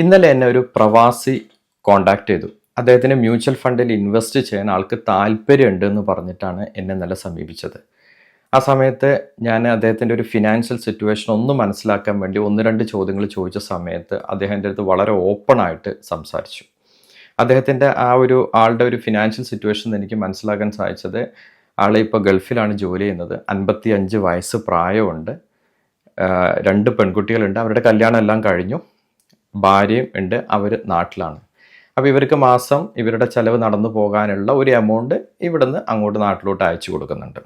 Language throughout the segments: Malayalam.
ഇന്നലെ എന്നെ ഒരു പ്രവാസി കോണ്ടാക്ട് ചെയ്തു. അദ്ദേഹത്തിന് മ്യൂച്വൽ ഫണ്ടിൽ ഇൻവെസ്റ്റ് ചെയ്യാൻ ആൾക്ക് താല്പര്യമുണ്ട് എന്ന് പറഞ്ഞിട്ടാണ് എന്നെ ഇന്നലെ സമീപിച്ചത്. ആ സമയത്ത് ഞാൻ അദ്ദേഹത്തിൻ്റെ ഒരു ഫിനാൻഷ്യൽ സിറ്റുവേഷൻ ഒന്ന് മനസ്സിലാക്കാൻ വേണ്ടി 1-2 ചോദ്യങ്ങൾ ചോദിച്ച സമയത്ത് അദ്ദേഹം എൻ്റെ അടുത്ത് വളരെ ഓപ്പണായിട്ട് സംസാരിച്ചു. അദ്ദേഹത്തിൻ്റെ ആളുടെ ഒരു ഫിനാൻഷ്യൽ സിറ്റുവേഷൻ എനിക്ക് മനസ്സിലാക്കാൻ സാധിച്ചത്, ആൾ ഇപ്പോൾ ഗൾഫിലാണ് ജോലി ചെയ്യുന്നത്. 55 വയസ്സ് പ്രായമുണ്ട്. 2 പെൺകുട്ടികളുണ്ട്. അവരുടെ കല്യാണം എല്ലാം കഴിഞ്ഞു. ഭാര്യയും ഉണ്ട്. അവർ നാട്ടിലാണ്. അപ്പോൾ ഇവർക്ക് മാസം ഇവരുടെ ചിലവ് നടന്നു പോകാനുള്ള ഒരു എമൗണ്ട് ഇവിടുന്ന് അങ്ങോട്ട് നാട്ടിലോട്ട് അയച്ചു കൊടുക്കുന്നുണ്ട്.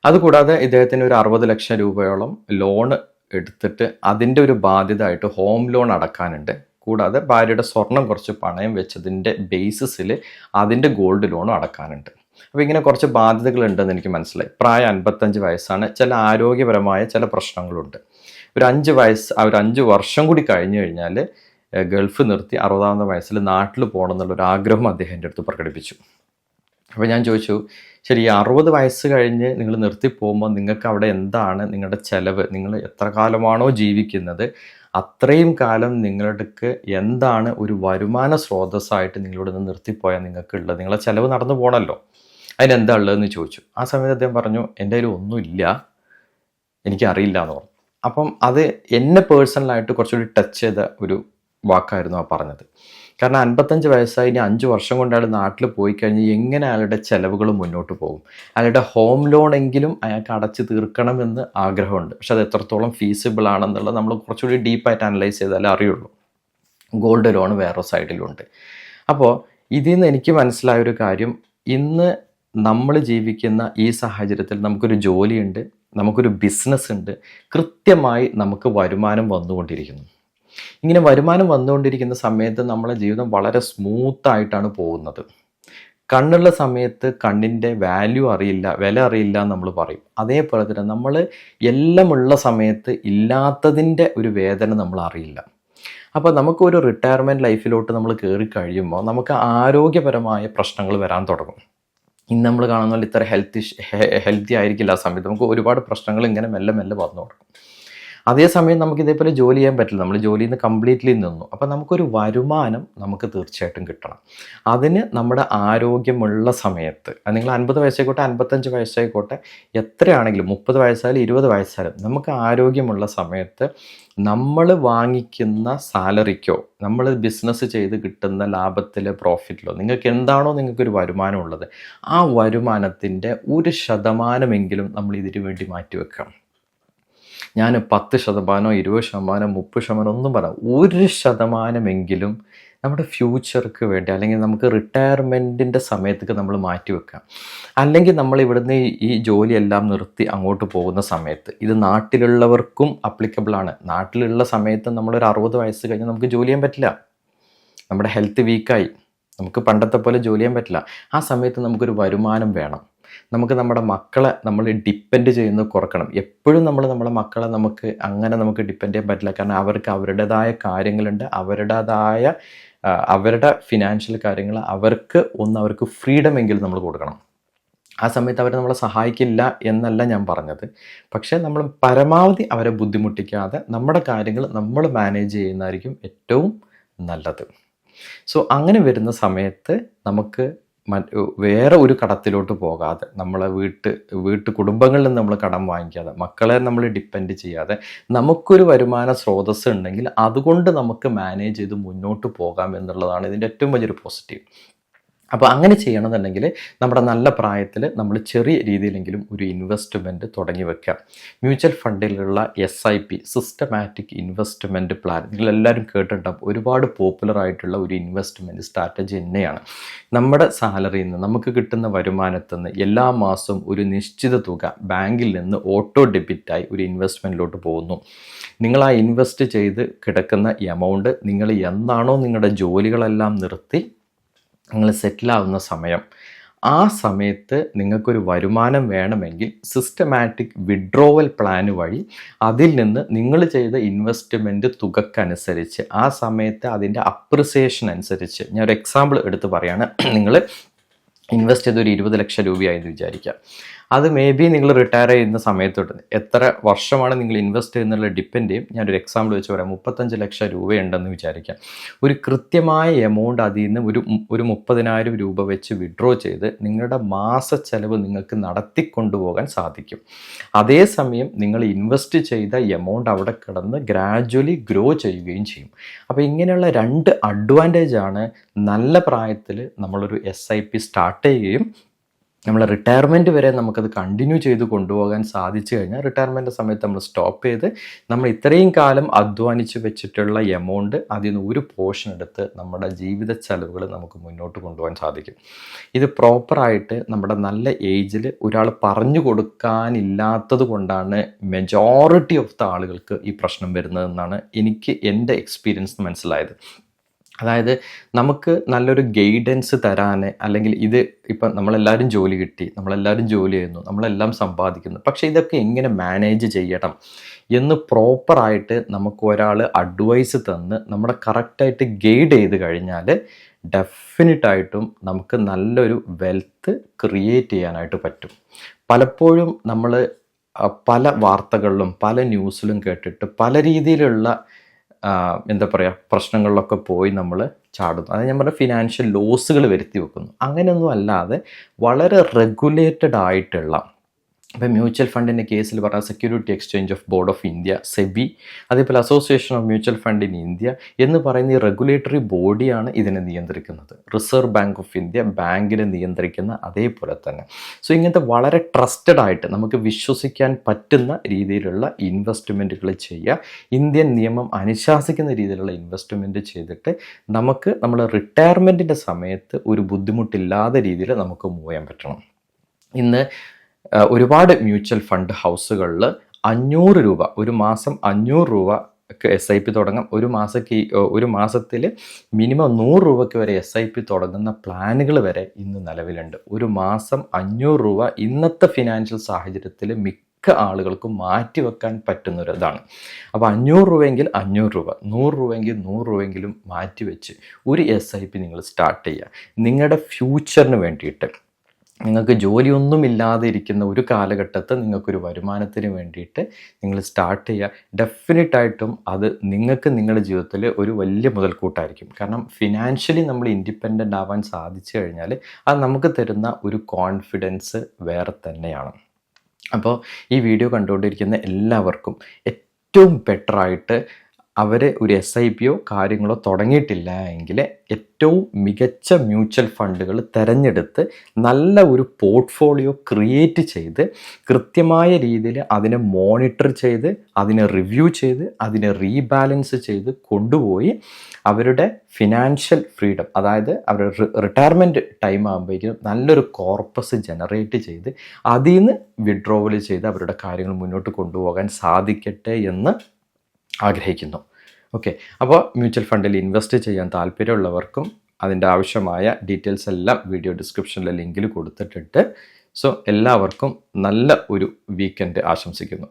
അതുകൂടാതെ ഇദ്ദേഹത്തിന് ഒരു 60 ലക്ഷം രൂപയോളം ലോൺ എടുത്തിട്ട് അതിൻ്റെ ഒരു ബാധ്യത ആയിട്ട് ഹോം ലോൺ അടക്കാനുണ്ട്. കൂടാതെ ഭാര്യയുടെ സ്വർണം കുറച്ച് പണയം വെച്ചതിൻ്റെ ബേസിസിൽ അതിൻ്റെ ഗോൾഡ് ലോണും അടക്കാനുണ്ട്. അപ്പോൾ ഇങ്ങനെ കുറച്ച് ബാധ്യതകളുണ്ടെന്ന് എനിക്ക് മനസ്സിലായി. പ്രായം 55 വയസ്സാണ്. ചില ആരോഗ്യപരമായ ചില പ്രശ്നങ്ങളുണ്ട്. ഒരു 5 വർഷം കൂടി കഴിഞ്ഞു കഴിഞ്ഞാൽ ഗൾഫ് നിർത്തി 60-ാമത്തെ വയസ്സിൽ നാട്ടിൽ പോകണം എന്നുള്ളൊരു ആഗ്രഹം അദ്ദേഹം എൻ്റെ അടുത്ത് പ്രകടിപ്പിച്ചു. അപ്പോൾ ഞാൻ ചോദിച്ചു, ശരി, 60 വയസ്സ് കഴിഞ്ഞ് നിങ്ങൾ നിർത്തി പോകുമ്പോൾ നിങ്ങൾക്ക് അവിടെ എന്താണ് നിങ്ങളുടെ ചിലവ്? നിങ്ങൾ എത്ര കാലമാണോ ജീവിക്കുന്നത് അത്രയും കാലം നിങ്ങളുടെ എന്താണ് ഒരു വരുമാന സ്രോതസ്സായിട്ട് നിങ്ങളിവിടെ നിന്ന് നിർത്തിപ്പോയാൽ നിങ്ങൾക്കുള്ളത്? നിങ്ങളെ ചിലവ് നടന്നു പോകണമല്ലോ, അതിനെന്താ ഉള്ളതെന്ന് ചോദിച്ചു. ആ സമയത്ത് അദ്ദേഹം പറഞ്ഞു, എൻ്റെ കയ്യിൽ ഒന്നുമില്ല, എനിക്കറിയില്ല എന്ന് പറഞ്ഞു. അപ്പം അത് എന്നെ പേഴ്സണലായിട്ട് കുറച്ചുകൂടി ടച്ച് ചെയ്ത ഒരു വാക്കായിരുന്നു ആ പറഞ്ഞത്. കാരണം 55 വയസ്സായി, ഇനി 5 വർഷം കൊണ്ട് അയാൾ നാട്ടിൽ പോയി കഴിഞ്ഞ് എങ്ങനെ അയാളുടെ ചിലവുകൾ മുന്നോട്ട് പോകും? അയാളുടെ ഹോം ലോൺ എങ്കിലും അയാൾക്ക് അടച്ച് തീർക്കണമെന്ന് ആഗ്രഹമുണ്ട്. പക്ഷെ അത് എത്രത്തോളം ഫീസിബിൾ ആണെന്നുള്ളത് നമ്മൾ കുറച്ചുകൂടി ഡീപ്പായിട്ട് അനലൈസ് ചെയ്താലേ അറിയുള്ളൂ. ഗോൾഡ് ലോൺ വേറെ സൈഡിലുണ്ട്. അപ്പോൾ ഇതിൽ നിന്ന് എനിക്ക് മനസ്സിലായ ഒരു കാര്യം, ഇന്ന് നമ്മൾ ജീവിക്കുന്ന ഈ സാഹചര്യത്തിൽ നമുക്കൊരു ജോലിയുണ്ട്, നമുക്കൊരു ബിസിനസ് ഉണ്ട്, കൃത്യമായി നമുക്ക് വരുമാനം വന്നുകൊണ്ടിരിക്കുന്നു. ഇങ്ങനെ വരുമാനം വന്നുകൊണ്ടിരിക്കുന്ന സമയത്ത് നമ്മളെ ജീവിതം വളരെ സ്മൂത്തായിട്ടാണ് പോകുന്നത്. കണ്ണുള്ള സമയത്ത് കണ്ണിൻ്റെ വാല്യൂ അറിയില്ല, വില അറിയില്ല നമ്മൾ പറയും. അതേപോലെ തന്നെ നമ്മൾ എല്ലാമുള്ള സമയത്ത് ഇല്ലാത്തതിൻ്റെ ഒരു വേദന നമ്മൾ അറിയില്ല. അപ്പോൾ നമുക്കൊരു റിട്ടയർമെൻറ്റ് ലൈഫിലോട്ട് നമ്മൾ കയറി കഴിയുമ്പോൾ നമുക്ക് ആരോഗ്യപരമായ പ്രശ്നങ്ങൾ വരാൻ തുടങ്ങും. ഇന്ന് നമ്മൾ കാണുന്ന പോലെ ഇത്ര ഹെൽത്തി ആയിരിക്കില്ല ആ സമയത്ത്. നമുക്ക് ഒരുപാട് പ്രശ്നങ്ങൾ ഇങ്ങനെ മെല്ലെ മെല്ലെ വന്നു തുടങ്ങും. അതേസമയം നമുക്ക് ഇതേപോലെ ജോലി ചെയ്യാൻ പറ്റില്ല, നമ്മൾ ജോലിയിൽ നിന്ന് കംപ്ലീറ്റ്ലി നിന്നു. അപ്പോൾ നമുക്കൊരു വരുമാനം നമുക്ക് തീർച്ചയായിട്ടും കിട്ടണം. അതിന് നമ്മുടെ ആരോഗ്യമുള്ള സമയത്ത്, അത് നിങ്ങൾ 50 വയസ്സായിക്കോട്ടെ 55 വയസ്സായിക്കോട്ടെ എത്രയാണെങ്കിലും 30 വയസ്സായാലും 20 വയസ്സായാലും നമുക്ക് ആരോഗ്യമുള്ള സമയത്ത് നമ്മൾ വാങ്ങിക്കുന്ന സാലറിക്കോ നമ്മൾ ബിസിനസ് ചെയ്ത് കിട്ടുന്ന ലാഭത്തിലോ പ്രോഫിറ്റിലോ നിങ്ങൾക്ക് എന്താണോ നിങ്ങൾക്കൊരു വരുമാനം ഉള്ളത്, ആ വരുമാനത്തിൻ്റെ 1% നമ്മൾ ഇതിനു വേണ്ടി മാറ്റിവെക്കണം. ഞാൻ 10%, 20%, 30% ഒന്നും പറയാം, 1% നമ്മുടെ ഫ്യൂച്ചർക്ക് വേണ്ടി, അല്ലെങ്കിൽ നമുക്ക് റിട്ടയർമെൻറ്റിൻ്റെ സമയത്തേക്ക് നമ്മൾ മാറ്റിവെക്കാം. അല്ലെങ്കിൽ നമ്മൾ ഇവിടുന്ന് ഈ ജോലിയെല്ലാം നിർത്തി അങ്ങോട്ട് പോകുന്ന സമയത്ത്, ഇത് നാട്ടിലുള്ളവർക്കും അപ്ലിക്കബിളാണ്. നാട്ടിലുള്ള സമയത്ത് നമ്മളൊരു 60 വയസ്സ് കഴിഞ്ഞാൽ നമുക്ക് ജോലി ചെയ്യാൻ പറ്റില്ല, നമ്മുടെ ഹെൽത്ത് വീക്കായി, നമുക്ക് പണ്ടത്തെ പോലെ ജോലി ചെയ്യാൻ പറ്റില്ല. ആ സമയത്ത് നമുക്കൊരു വരുമാനം വേണം. നമുക്ക് നമ്മുടെ മക്കളെ നമ്മൾ ഡിപ്പെൻഡ് ചെയ്യുന്നത് കുറക്കണം. എപ്പോഴും നമ്മുടെ മക്കളെ നമുക്ക് ഡിപ്പെൻഡ് ചെയ്യാൻ പറ്റില്ല. കാരണം അവർക്ക് അവരുടേതായ കാര്യങ്ങളുണ്ട്, അവരുടെ ഫിനാൻഷ്യൽ കാര്യങ്ങൾ, അവർക്ക് ഫ്രീഡം എങ്കിലും നമ്മൾ കൊടുക്കണം. ആ സമയത്ത് അവർ നമ്മളെ സഹായിക്കില്ല എന്നല്ല ഞാൻ പറഞ്ഞത്. പക്ഷേ നമ്മൾ പരമാവധി അവരെ ബുദ്ധിമുട്ടിക്കാതെ നമ്മുടെ കാര്യങ്ങൾ നമ്മൾ മാനേജ് ചെയ്യുന്നതായിരിക്കും ഏറ്റവും നല്ലത്. സോ അങ്ങനെ വരുന്ന സമയത്ത് നമുക്ക് വേറെ ഒരു കടത്തിലോട്ട് പോകാതെ, നമ്മളെ കുടുംബങ്ങളിൽ നിന്ന് നമ്മൾ കടം വാങ്ങിക്കാതെ, മക്കളെ നമ്മൾ ഡിപ്പെൻഡ് ചെയ്യാതെ, നമുക്കൊരു വരുമാന സ്രോതസ്സ് ഉണ്ടെങ്കിൽ അതുകൊണ്ട് നമുക്ക് മാനേജ് ചെയ്ത് മുന്നോട്ട് പോകാം എന്നുള്ളതാണ് ഇതിൻ്റെ ഏറ്റവും വലിയൊരു പോസിറ്റീവ്. അപ്പോൾ അങ്ങനെ ചെയ്യണമെന്നുണ്ടെങ്കിൽ നമ്മുടെ നല്ല പ്രായത്തിൽ നമ്മൾ ചെറിയ രീതിയിലെങ്കിലും ഒരു ഇൻവെസ്റ്റ്മെൻറ്റ് തുടങ്ങി വെക്കാം. മ്യൂച്വൽ ഫണ്ടിലുള്ള SIP, സിസ്റ്റമാറ്റിക് ഇൻവെസ്റ്റ്മെൻറ്റ് പ്ലാൻ, നിങ്ങളെല്ലാവരും കേട്ടിട്ടുണ്ടാകും. ഒരുപാട് പോപ്പുലറായിട്ടുള്ള ഒരു ഇൻവെസ്റ്റ്മെൻറ്റ് സ്ട്രാറ്റജി തന്നെയാണ്. നമ്മുടെ സാലറിയിൽ നിന്ന് നമുക്ക് കിട്ടുന്ന വരുമാനത്തിൽ നിന്ന് എല്ലാ മാസവും ഒരു നിശ്ചിത തുക ബാങ്കിൽ നിന്ന് ഓട്ടോ ഡെബിറ്റായി ഒരു ഇൻവെസ്റ്റ്മെൻറ്റിലോട്ട് പോകുന്നു. നിങ്ങൾ ആ ഇൻവെസ്റ്റ് ചെയ്ത് കിടക്കുന്ന എമൗണ്ട് നിങ്ങൾ എന്നാണോ നിങ്ങളുടെ ജോലികളെല്ലാം നിർത്തി നിങ്ങൾ സെറ്റിലാവുന്ന സമയം, ആ സമയത്ത് നിങ്ങൾക്കൊരു വരുമാനം വേണമെങ്കിൽ സിസ്റ്റമാറ്റിക് വിഡ്രോവൽ പ്ലാൻ വഴി അതിൽ നിന്ന് നിങ്ങൾ ചെയ്ത ഇൻവെസ്റ്റ്മെൻറ്റ് തുകക്കനുസരിച്ച് ആ സമയത്ത് അതിൻ്റെ അപ്രിസിയേഷൻ അനുസരിച്ച്, ഞാൻ ഒരു എക്സാമ്പിൾ എടുത്ത് പറയുകയാണ്. നിങ്ങൾ ഇൻവെസ്റ്റ് ചെയ്ത് ഒരു 20 ലക്ഷം രൂപയായെന്ന് വിചാരിക്കുക. അത് മേ ബി നിങ്ങൾ റിട്ടയർ ചെയ്യുന്ന സമയത്തോട്ട് എത്ര വർഷമാണ് നിങ്ങൾ ഇൻവെസ്റ്റ് ചെയ്യുന്നുള്ള ഡിപ്പെൻഡ് ചെയ്യും. ഞാനൊരു എക്സാമ്പിൾ വെച്ച് പറയാം. 35 ലക്ഷം രൂപയുണ്ടെന്ന് വിചാരിക്കാം. ഒരു കൃത്യമായ എമൗണ്ട് അതിൽ നിന്ന് ഒരു 30,000 രൂപ വെച്ച് വിഡ്രോ ചെയ്ത് നിങ്ങളുടെ മാസ ചെലവ് നിങ്ങൾക്ക് നടത്തിക്കൊണ്ടുപോകാൻ സാധിക്കും. അതേസമയം നിങ്ങൾ ഇൻവെസ്റ്റ് ചെയ്ത എമൗണ്ട് അവിടെ കിടന്ന് ഗ്രാജ്വലി ഗ്രോ ചെയ്യുകയും ചെയ്യും. അപ്പോൾ ഇങ്ങനെയുള്ള 2 അഡ്വാൻറ്റേജാണ് നല്ല പ്രായത്തിൽ നമ്മളൊരു SIP സ്റ്റാർട്ട് ചെയ്യുകയും നമ്മൾ റിട്ടയർമെൻറ്റ് വരെ നമുക്കത് കണ്ടിന്യൂ ചെയ്ത് കൊണ്ടുപോകാൻ സാധിച്ചു കഴിഞ്ഞാൽ റിട്ടയർമെൻറ്റ് സമയത്ത് നമ്മൾ സ്റ്റോപ്പ് ചെയ്ത് നമ്മൾ ഇത്രയും കാലം അധ്വാനിച്ച് വെച്ചിട്ടുള്ള എമൗണ്ട് അതിൽ നിന്ന് ഒരു പോർഷൻ എടുത്ത് നമ്മുടെ ജീവിത ചെലവുകൾ നമുക്ക് മുന്നോട്ട് കൊണ്ടുപോകാൻ സാധിക്കും. ഇത് പ്രോപ്പറായിട്ട് നമ്മുടെ നല്ല ഏജിൽ ഒരാൾ പറഞ്ഞു കൊടുക്കാനില്ലാത്തത് കൊണ്ടാണ് മെജോറിറ്റി ഓഫ് ദ ആളുകൾക്ക് ഈ പ്രശ്നം വരുന്നതെന്നാണ് എനിക്ക് എൻ്റെ എക്സ്പീരിയൻസ് മനസ്സിലായത്. അതായത് നമുക്ക് നല്ലൊരു ഗൈഡൻസ് തരാൻ, അല്ലെങ്കിൽ ഇത് ഇപ്പം നമ്മളെല്ലാവരും ജോലി കിട്ടി, നമ്മളെല്ലാവരും ജോലി ചെയ്യുന്നു, നമ്മളെല്ലാം സമ്പാദിക്കുന്നു, പക്ഷേ ഇതൊക്കെ എങ്ങനെ മാനേജ് ചെയ്യണം എന്ന് പ്രോപ്പറായിട്ട് നമുക്ക് ഒരാൾ അഡ്വൈസ് തന്ന് നമ്മളെ കറക്റ്റായിട്ട് ഗൈഡ് ചെയ്ത് കഴിഞ്ഞാൽ ഡെഫിനറ്റായിട്ടും നമുക്ക് നല്ലൊരു വെൽത്ത് ക്രിയേറ്റ് ചെയ്യാനായിട്ട് പറ്റും. പലപ്പോഴും നമ്മൾ പല വാർത്തകളിലും പല ന്യൂസിലും കേട്ടിട്ട് പല രീതിയിലുള്ള എന്താ പറയുക പ്രശ്നങ്ങളിലൊക്കെ പോയി നമ്മൾ ചാടുന്നു. അത് ഞാൻ പറഞ്ഞ ഫിനാൻഷ്യൽ ലോസുകൾ വരുത്തി വെക്കുന്നു. അങ്ങനെയൊന്നും അല്ലാതെ വളരെ റെഗുലേറ്റഡ് ആയിട്ടുള്ള, ഇപ്പം മ്യൂച്വൽ ഫണ്ടിൻ്റെ കേസിൽ പറഞ്ഞാൽ security exchange of board of India, SEBI, അതേപോലെ association of mutual fund in India എന്ന് പറയുന്ന ഈ റെഗുലേറ്ററി ബോഡിയാണ് ഇതിനെ നിയന്ത്രിക്കുന്നത്. റിസർവ് ബാങ്ക് ഓഫ് ഇന്ത്യ ബാങ്കിനെ നിയന്ത്രിക്കുന്ന അതേപോലെ തന്നെ. സോ ഇങ്ങനത്തെ വളരെ ട്രസ്റ്റഡ് ആയിട്ട് നമുക്ക് വിശ്വസിക്കാൻ പറ്റുന്ന രീതിയിലുള്ള ഇൻവെസ്റ്റ്മെൻറ്റുകൾ ചെയ്യുക. ഇന്ത്യൻ നിയമം അനുശാസിക്കുന്ന രീതിയിലുള്ള ഇൻവെസ്റ്റ്മെൻറ്റ് ചെയ്തിട്ട് നമുക്ക് നമ്മുടെ റിട്ടയർമെൻറ്റിൻ്റെ സമയത്ത് ഒരു ബുദ്ധിമുട്ടില്ലാത്ത രീതിയിൽ നമുക്ക് മൂവ് ചെയ്യാൻ പറ്റണം. ഇന്ന് ഒരുപാട് മ്യൂച്വൽ ഫണ്ട് ഹൗസുകളിൽ 500 രൂപ, ഒരു മാസം 500 രൂപ SIP തുടങ്ങാം. ഒരു മാസത്തിൽ മിനിമം 100 രൂപയ്ക്ക് വരെ SIP തുടങ്ങുന്ന പ്ലാനുകൾ വരെ ഇന്ന് നിലവിലുണ്ട്. ഒരു മാസം 500 രൂപ ഇന്നത്തെ ഫിനാൻഷ്യൽ സാഹചര്യത്തിൽ മിക്ക ആളുകൾക്കും മാറ്റിവെക്കാൻ പറ്റുന്നൊരിതാണ്. അപ്പോൾ 500 രൂപയെങ്കിൽ 500 രൂപ, 100 രൂപയെങ്കിൽ 100 രൂപയെങ്കിലും മാറ്റിവെച്ച് ഒരു SIP നിങ്ങൾ സ്റ്റാർട്ട് ചെയ്യുക. നിങ്ങളുടെ ഫ്യൂച്ചറിന് വേണ്ടിയിട്ട്, നിങ്ങൾക്ക് ജോലിയൊന്നുമില്ലാതെ ഇരിക്കുന്ന ഒരു കാലഘട്ടത്തിൽ നിങ്ങൾക്കൊരു വരുമാനത്തിന് വേണ്ടിയിട്ട് നിങ്ങൾ സ്റ്റാർട്ട് ചെയ്യുക. ഡെഫിനറ്റായിട്ടും അത് നിങ്ങൾക്ക് നിങ്ങളുടെ ജീവിതത്തിൽ ഒരു വലിയ മുതൽക്കൂട്ടായിരിക്കും. കാരണം ഫിനാൻഷ്യലി നമ്മൾ ഇൻഡിപെൻഡൻ്റ് ആവാൻ സാധിച്ചു കഴിഞ്ഞാൽ അത് നമുക്ക് തരുന്ന ഒരു കോൺഫിഡൻസ് വേറെ തന്നെയാണ്. അപ്പോൾ ഈ വീഡിയോ കണ്ടുകൊണ്ടിരിക്കുന്ന എല്ലാവർക്കും ഏറ്റവും ബെറ്ററായിട്ട് അവർ ഒരു SIPയോ കാര്യങ്ങളോ തുടങ്ങിയിട്ടില്ല എങ്കിൽ ഏറ്റവും മികച്ച മ്യൂച്വൽ ഫണ്ടുകൾ തിരഞ്ഞെടുത്ത് നല്ല ഒരു പോർട്ട്ഫോളിയോ ക്രിയേറ്റ് ചെയ്ത് കൃത്യമായ രീതിയിൽ അതിനെ മോണിറ്റർ ചെയ്ത് അതിനെ റിവ്യൂ ചെയ്ത് അതിനെ റീബാലൻസ് ചെയ്ത് കൊണ്ടുപോയി അവരുടെ ഫിനാൻഷ്യൽ ഫ്രീഡം, അതായത് അവരുടെ റിട്ടയർമെൻറ്റ് ടൈം ആകുമ്പോഴേക്കും നല്ലൊരു കോർപ്പസ് ജനറേറ്റ് ചെയ്ത് അതിൽ നിന്ന് വിഡ്രോവൽ ചെയ്ത് അവരുടെ കാര്യങ്ങൾ മുന്നോട്ട് കൊണ്ടുപോകാൻ സാധിക്കട്ടെ എന്ന് ആഗ്രഹിക്കുന്നു. ഓക്കെ, അപ്പോൾ മ്യൂച്വൽ ഫണ്ടിൽ ഇൻവെസ്റ്റ് ചെയ്യാൻ താല്പര്യമുള്ളവർക്കും അതിൻ്റെ ആവശ്യമായ ഡീറ്റെയിൽസ് എല്ലാം വീഡിയോ ഡിസ്ക്രിപ്ഷനിലെ ലിങ്കിൽ കൊടുത്തിട്ടുണ്ട്. സോ എല്ലാവർക്കും നല്ല ഒരു വീക്കെൻഡ് ആശംസിക്കുന്നു.